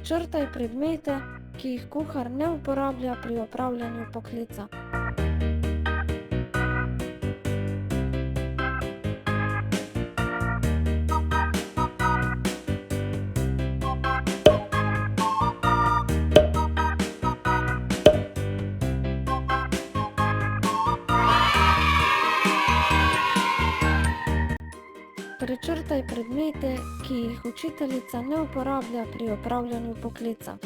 Prečrtaj predmete, ki jih kuhar ne uporablja pri opravljanju poklica. Prečrtaj predmete, ki jih učiteljica ne uporablja pri opravljanju poklica.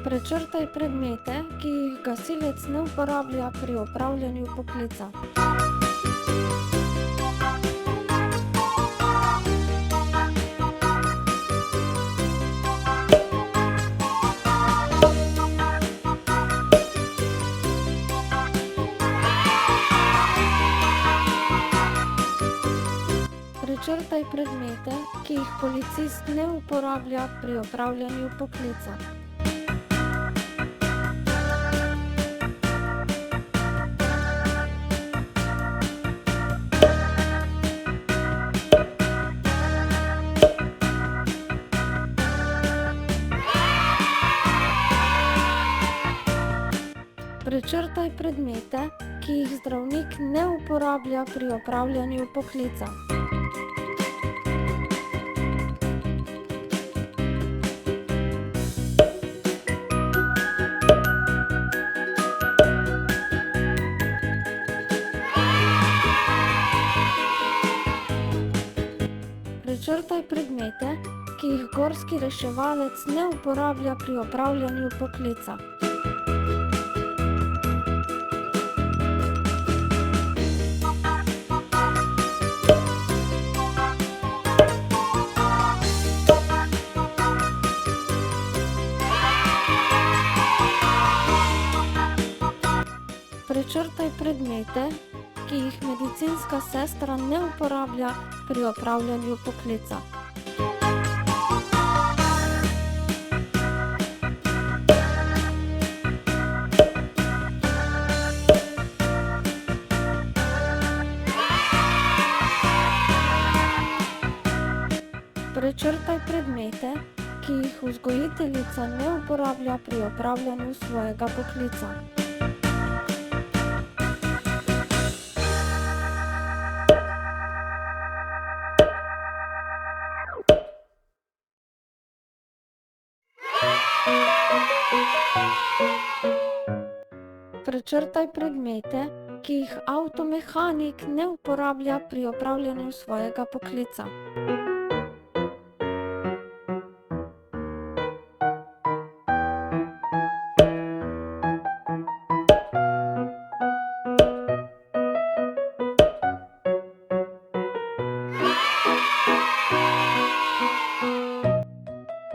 Prečrtaj predmete, ki jih gasilec ne uporablja pri opravljanju poklica. Prečrtaj predmete, ki jih policist ne uporablja pri opravljanju poklica. Prečrtaj predmete, ki jih zdravnik ne uporablja pri opravljanju poklica. Prečrtaj predmete, ki jih gorski reševalec ne uporablja pri opravljanju poklica. Prečrtaj predmete, ki jih medicinska sestra ne uporablja pri opravljanju poklica. Prečrtaj predmete, ki jih vzgojiteljica ne uporablja pri opravljanju svojega poklica. Prečrtaj predmete, ki jih avtomehanik ne uporablja pri opravljanju svojega poklica.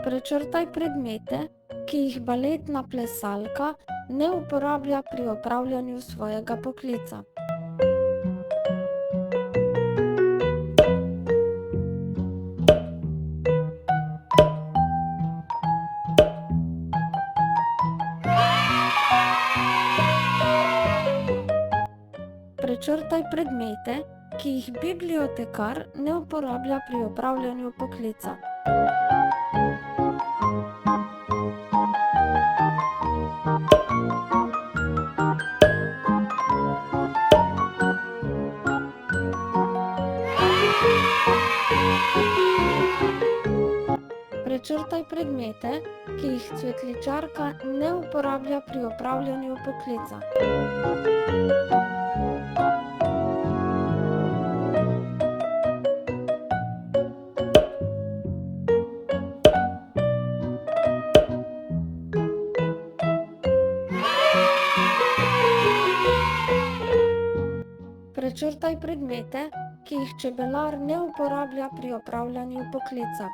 Prečrtaj predmete, ki jih baletna plesalka ne uporablja pri opravljanju svojega poklica. Prečrtaj predmete, ki jih bibliotekar ne uporablja pri opravljanju poklica. Prečrtaj predmete, ki jih cvetličarka ne uporablja pri opravljanju poklica. Prečrtaj predmete, ki jih čebelar ne uporablja pri opravljanju poklica.